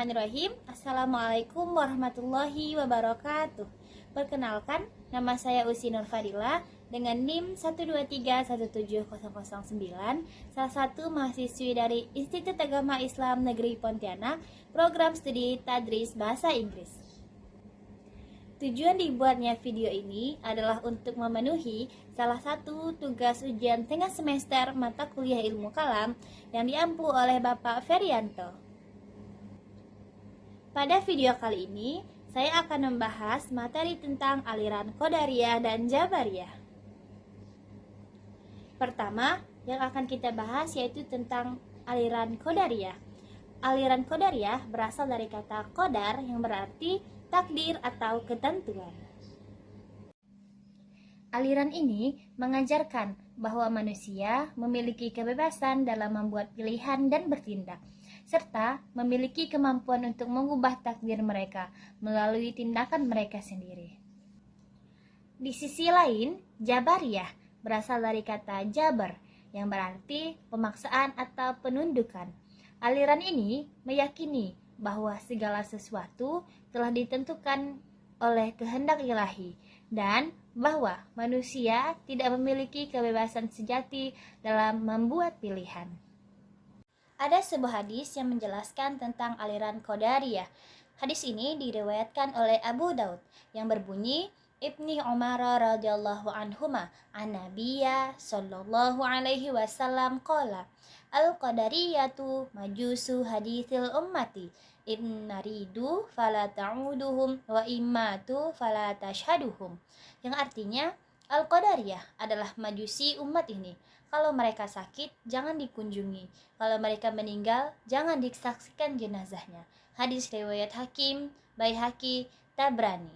Bismillahirrahmanirrahim. Assalamualaikum warahmatullahi wabarakatuh. Perkenalkan, nama saya Usi Nur Fadila dengan NIM 1231709, salah satu mahasiswi dari Institut Agama Islam Negeri Pontianak, program studi Tadris Bahasa Inggris. Tujuan dibuatnya video ini adalah untuk memenuhi salah satu tugas ujian tengah semester mata kuliah ilmu kalam yang diampu oleh Bapak Ferianto. Pada video kali ini, saya akan membahas materi tentang aliran Qadariyah dan Jabariyah. Pertama, yang akan kita bahas yaitu tentang aliran Qadariyah. Aliran Qadariyah berasal dari kata qadar yang berarti takdir atau ketentuan. Aliran ini mengajarkan bahwa manusia memiliki kebebasan dalam membuat pilihan dan bertindak, serta memiliki kemampuan untuk mengubah takdir mereka melalui tindakan mereka sendiri. Di sisi lain, Jabariyah berasal dari kata jabar yang berarti pemaksaan atau penundukan. Aliran ini meyakini bahwa segala sesuatu telah ditentukan oleh kehendak ilahi dan bahwa manusia tidak memiliki kebebasan sejati dalam membuat pilihan. Ada sebuah hadis yang menjelaskan tentang aliran Qadariyah. Hadis ini diriwayatkan oleh Abu Daud yang berbunyi, Ibni Umar radhiyallahu anhuma an Nabiyya sallallahu alaihi wasallam qala al-qadariyatu majusu hadithil ummati naridu fala ta'uduhum wa immatu fala tashhaduhum, yang artinya al-qadariyah adalah majusi umat ini. Kalau mereka sakit, jangan dikunjungi. Kalau mereka meninggal, jangan disaksikan jenazahnya. Hadis riwayat Hakim, Baihaqi, Tabrani.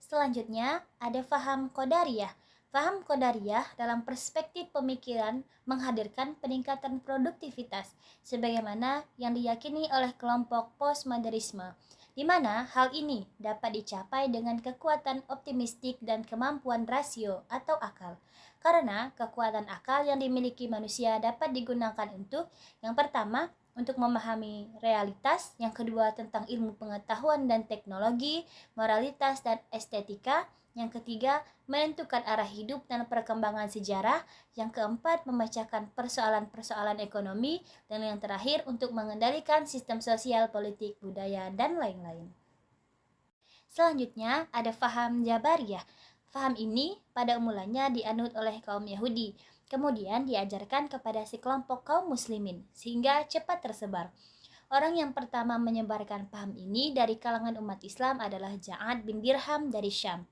Selanjutnya, ada faham Qadariyah. Faham Qadariyah dalam perspektif pemikiran menghadirkan peningkatan produktivitas, sebagaimana yang diyakini oleh kelompok postmodernisme, di mana hal ini dapat dicapai dengan kekuatan optimistik dan kemampuan rasio atau akal. Karena kekuatan akal yang dimiliki manusia dapat digunakan untuk yang pertama, untuk memahami realitas, yang kedua tentang ilmu pengetahuan dan teknologi, moralitas dan estetika, yang ketiga menentukan arah hidup dan perkembangan sejarah, yang keempat memecahkan persoalan-persoalan ekonomi, dan yang terakhir untuk mengendalikan sistem sosial, politik, budaya, dan lain-lain. Selanjutnya ada faham Jabariyah. Faham ini pada mulanya dianut oleh kaum Yahudi, kemudian diajarkan kepada sekelompok kaum muslimin, sehingga cepat tersebar. Orang yang pertama menyebarkan paham ini dari kalangan umat Islam adalah Ja'ad bin Dirham dari Syam.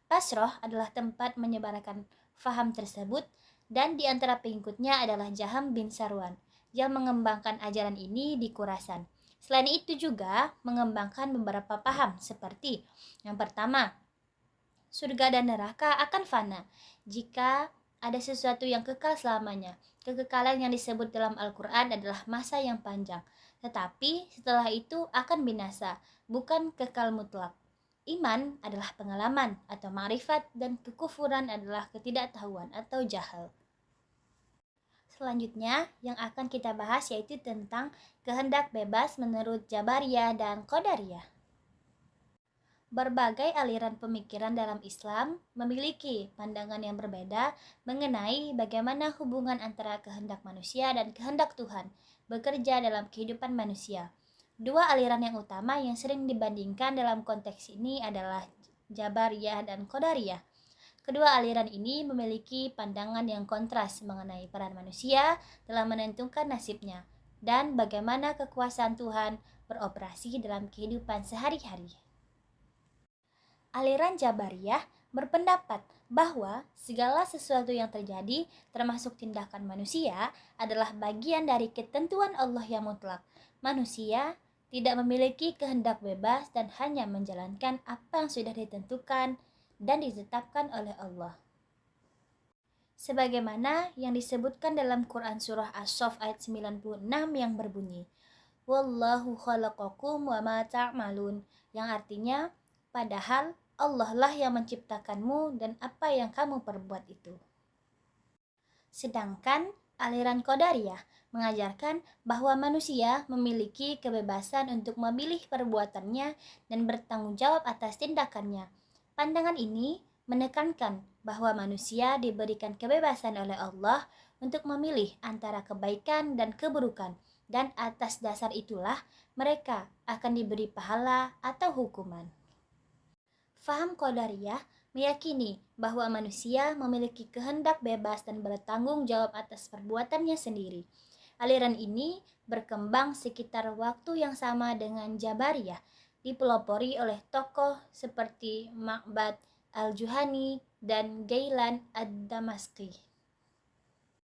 Basroh adalah tempat menyebarkan faham tersebut, dan di antara pengikutnya adalah Jaham bin Sarwan, yang mengembangkan ajaran ini di Khurasan. Selain itu juga mengembangkan beberapa paham seperti yang pertama, surga dan neraka akan fana jika ada sesuatu yang kekal selamanya. Kekekalan yang disebut dalam Al-Quran adalah masa yang panjang, tetapi setelah itu akan binasa, bukan kekal mutlak. Iman adalah pengalaman atau ma'rifat, dan kekufuran adalah ketidaktahuan atau jahal. Selanjutnya yang akan kita bahas yaitu tentang kehendak bebas menurut Jabariyah dan Qadariyah. Berbagai aliran pemikiran dalam Islam memiliki pandangan yang berbeda mengenai bagaimana hubungan antara kehendak manusia dan kehendak Tuhan bekerja dalam kehidupan manusia. Dua aliran yang utama yang sering dibandingkan dalam konteks ini adalah Jabariyah dan Qadariyah. Kedua aliran ini memiliki pandangan yang kontras mengenai peran manusia dalam menentukan nasibnya dan bagaimana kekuasaan Tuhan beroperasi dalam kehidupan sehari-hari. Aliran Jabariyah berpendapat bahwa segala sesuatu yang terjadi, termasuk tindakan manusia, adalah bagian dari ketentuan Allah yang mutlak. Manusia tidak memiliki kehendak bebas dan hanya menjalankan apa yang sudah ditentukan dan ditetapkan oleh Allah. Sebagaimana yang disebutkan dalam Quran Surah As-Saff ayat 96 yang berbunyi, Wallahu khalaqakum wa ma ta'malun, yang artinya, padahal Allah lah yang menciptakanmu dan apa yang kamu perbuat itu. Sedangkan Aliran Qadariyah mengajarkan bahwa manusia memiliki kebebasan untuk memilih perbuatannya dan bertanggung jawab atas tindakannya. Pandangan ini menekankan bahwa manusia diberikan kebebasan oleh Allah untuk memilih antara kebaikan dan keburukan, dan atas dasar itulah mereka akan diberi pahala atau hukuman. Faham Qadariyah meyakini bahwa manusia memiliki kehendak bebas dan bertanggung jawab atas perbuatannya sendiri. Aliran ini berkembang sekitar waktu yang sama dengan Jabariyah, dipelopori oleh tokoh seperti Ma'bad al-Juhani dan Gailan ad-Damaski.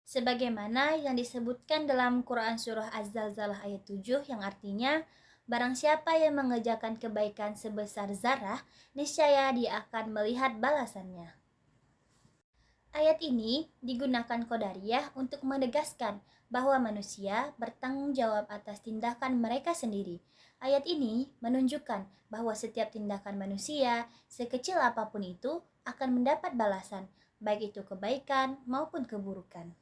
Sebagaimana yang disebutkan dalam Quran Surah Az-Zalzalah ayat 7 yang artinya, barang siapa yang mengerjakan kebaikan sebesar zarah, niscaya dia akan melihat balasannya. Ayat ini digunakan Qadariyah untuk menegaskan bahwa manusia bertanggung jawab atas tindakan mereka sendiri. Ayat ini menunjukkan bahwa setiap tindakan manusia, sekecil apapun itu, akan mendapat balasan, baik itu kebaikan maupun keburukan.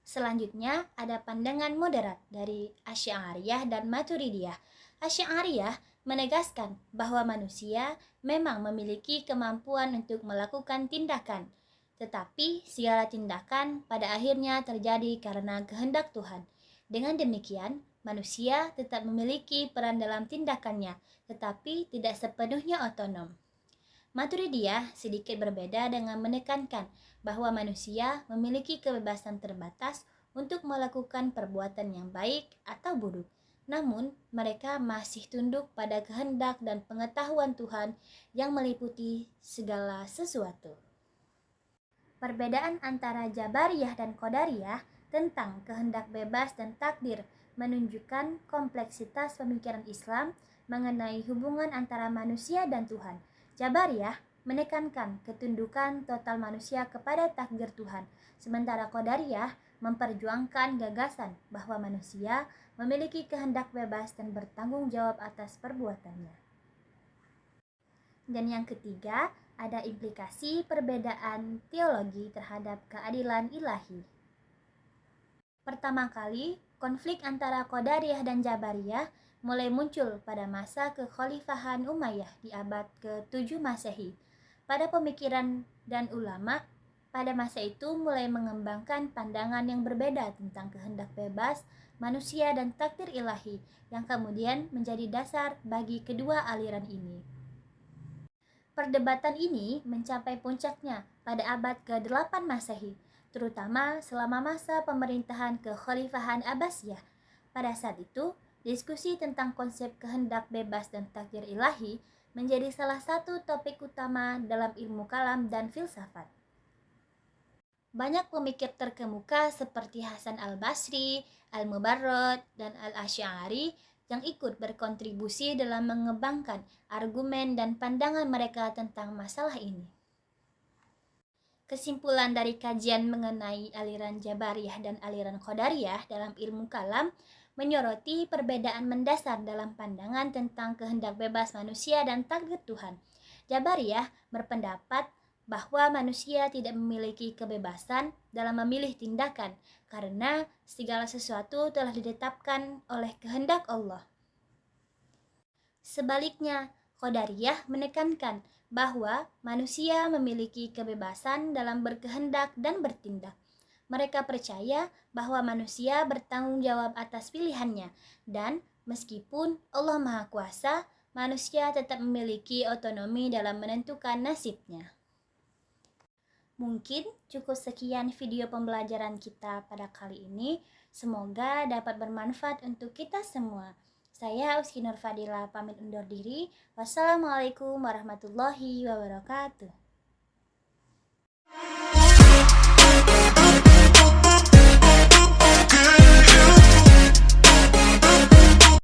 Selanjutnya ada pandangan moderat dari Asy'ariyah dan Maturidiyah. Asy'ariyah menegaskan bahwa manusia memang memiliki kemampuan untuk melakukan tindakan, tetapi segala tindakan pada akhirnya terjadi karena kehendak Tuhan. Dengan demikian, manusia tetap memiliki peran dalam tindakannya, tetapi tidak sepenuhnya otonom. Maturidiyah sedikit berbeda dengan menekankan bahwa manusia memiliki kebebasan terbatas untuk melakukan perbuatan yang baik atau buruk. Namun, mereka masih tunduk pada kehendak dan pengetahuan Tuhan yang meliputi segala sesuatu. Perbedaan antara Jabariyah dan Qadariyah tentang kehendak bebas dan takdir menunjukkan kompleksitas pemikiran Islam mengenai hubungan antara manusia dan Tuhan. Jabariyah menekankan ketundukan total manusia kepada takdir Tuhan, sementara Qadariyah memperjuangkan gagasan bahwa manusia memiliki kehendak bebas dan bertanggung jawab atas perbuatannya. Dan yang ketiga, ada implikasi perbedaan teologi terhadap keadilan ilahi. Pertama kali, konflik antara Qadariyah dan Jabariyah mulai muncul pada masa kekhalifahan Umayyah di abad ke-7 Masehi. Pada pemikiran dan ulama pada masa itu mulai mengembangkan pandangan yang berbeda tentang kehendak bebas manusia dan takdir ilahi, yang kemudian menjadi dasar bagi kedua aliran ini. Perdebatan ini mencapai puncaknya pada abad ke-8 Masehi, terutama selama masa pemerintahan kekhalifahan Abbasiyah. Pada saat itu, diskusi tentang konsep kehendak bebas dan takdir ilahi menjadi salah satu topik utama dalam ilmu kalam dan filsafat. Banyak pemikir terkemuka seperti Hasan al-Basri, Al-Mubarrad, dan Al-Asy'ari yang ikut berkontribusi dalam mengembangkan argumen dan pandangan mereka tentang masalah ini. Kesimpulan dari kajian mengenai aliran Jabariyah dan aliran Qadariyah dalam ilmu kalam menyoroti perbedaan mendasar dalam pandangan tentang kehendak bebas manusia dan takdir Tuhan. Jabariyah berpendapat bahwa manusia tidak memiliki kebebasan dalam memilih tindakan karena segala sesuatu telah ditetapkan oleh kehendak Allah. Sebaliknya, Qadariyah menekankan bahwa manusia memiliki kebebasan dalam berkehendak dan bertindak. Mereka percaya bahwa manusia bertanggung jawab atas pilihannya, dan meskipun Allah Maha Kuasa, manusia tetap memiliki otonomi dalam menentukan nasibnya. Mungkin cukup sekian video pembelajaran kita pada kali ini. Semoga dapat bermanfaat untuk kita semua. Saya Uski Nur Fadila pamit undur diri. Wassalamualaikum warahmatullahi wabarakatuh.